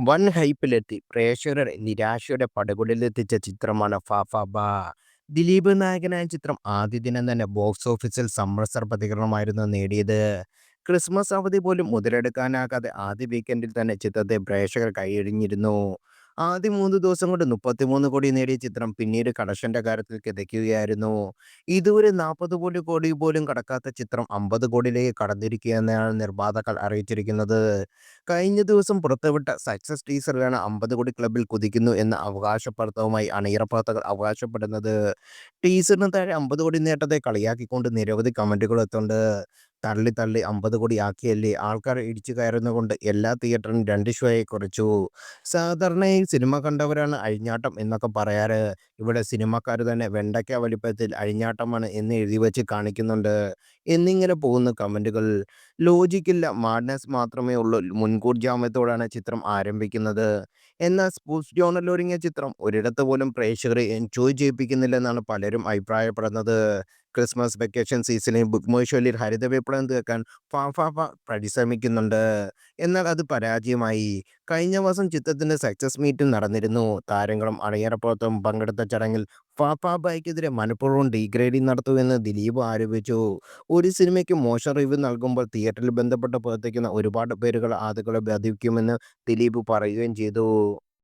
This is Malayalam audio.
വൻ ഹൈപ്പിലെത്തി പ്രേക്ഷകരുടെ നിരാശയുടെ പടുകുഴിയിലെത്തിച്ച ചിത്രമാണ് ഫാഫാബ. ദിലീപ് നായകനായ ചിത്രം ആദ്യ ദിനം തന്നെ ബോക്സ് ഓഫീസിൽ സമ്മിശ്ര പ്രതികരണമായിരുന്നു നേടിയത്. ക്രിസ്മസ് അവധി പോലും മുതലെടുക്കാനാകാതെ ആദ്യ വീക്കെൻഡിൽ തന്നെ ചിത്രത്തെ പ്രേക്ഷകർ കൈയടിഞ്ഞിരുന്നു. ആദ്യ 3 ദിവസം കൊണ്ട് 33 കോടി നേടിയ ചിത്രം പിന്നീട് കളക്ഷന്റെ കാര്യത്തിൽ കിതയ്ക്കുകയായിരുന്നു. ഇതുവരെ 40 കോടി പോലും കടക്കാത്ത ചിത്രം 50 കോടിയിലേക്ക് കടന്നിരിക്കുകയെന്നാണ് നിർമ്മാതാക്കൾ അറിയിച്ചിരിക്കുന്നത്. കഴിഞ്ഞ ദിവസം പുറത്തുവിട്ട സക്സസ് ടീസറിലാണ് 50 കോടി ക്ലബ്ബിൽ കുതിക്കുന്നു എന്ന അവകാശവാദവുമായി അണിയറ പ്രവർത്തകർ അവകാശപ്പെടുന്നത്. ടീസറിന് താഴെ 50 കോടി നേട്ടത്തെ കളിയാക്കിക്കൊണ്ട് നിരവധി കമന്റുകൾ എത്തുന്നുണ്ട്. തള്ളി തള്ളി 50 കോടി ആക്കിയല്ലേ, ആൾക്കാർ ഇടിച്ചു കയറുന്നതുകൊണ്ട് എല്ലാ തിയേറ്ററിനും 2 ഷോയായി കുറച്ചു. സാധാരണയായി സിനിമ കണ്ടവരാണ് അഴിഞ്ഞാട്ടം എന്നൊക്കെ പറയാറ്. ഇവിടെ സിനിമാക്കാർ തന്നെ വെണ്ടയ്ക്ക വലിപ്പത്തിൽ അഴിഞ്ഞാട്ടമാണ് എന്ന് എഴുതി വെച്ച് കാണിക്കുന്നുണ്ട് എന്നിങ്ങനെ പോകുന്ന കമന്റുകൾ. ലോജിക്കില്ല, മാഡ്നസ് മാത്രമേ ഉള്ളൂ. മുൻകൂർ ജാമ്യത്തോടാണ് ചിത്രം ആരംഭിക്കുന്നത്. എന്നാൽ സ്പോർട്സ് ജോണറിൽ ഒരുങ്ങിയ ചിത്രം ഒരിടത്ത് പോലും പ്രേക്ഷകരെ എൻജോയ് ചെയ്യിപ്പിക്കുന്നില്ലെന്നാണ് പലരും അഭിപ്രായപ്പെടുന്നത്. ക്രിസ്മസ് വെക്കേഷൻ സീസണിൽ ബുക്ക് മൈ ഷോയിൽ ഹരിത വിപ്ലവം തീർക്കാൻ ഫാഫാഫ പരിശ്രമിക്കുന്നുണ്ട്. എന്നാൽ അത് പരാജയമായി. കഴിഞ്ഞ മാസം ചിത്രത്തിന്റെ സക്സസ് മീറ്റും നടന്നിരുന്നു. താരങ്ങളും അണിയറ പ്രവർത്തകരും പങ്കെടുത്ത ചടങ്ങിൽ ഫാഫാബയ്ക്കെതിരെ മനഃപൂർവ്വം ഡീഗ്രേഡിംഗ് നടത്തുമെന്ന് ദിലീപ് ആരോപിച്ചു. ഒരു സിനിമയ്ക്ക് മോശം റിവ്യൂ നൽകുമ്പോൾ തിയേറ്ററിൽ ബന്ധപ്പെട്ട് പ്രവർത്തിക്കുന്ന ഒരുപാട് പേരുകൾ അതുകളെ ബാധിക്കുമെന്ന് ദിലീപ് പറയുകയും ചെയ്തു.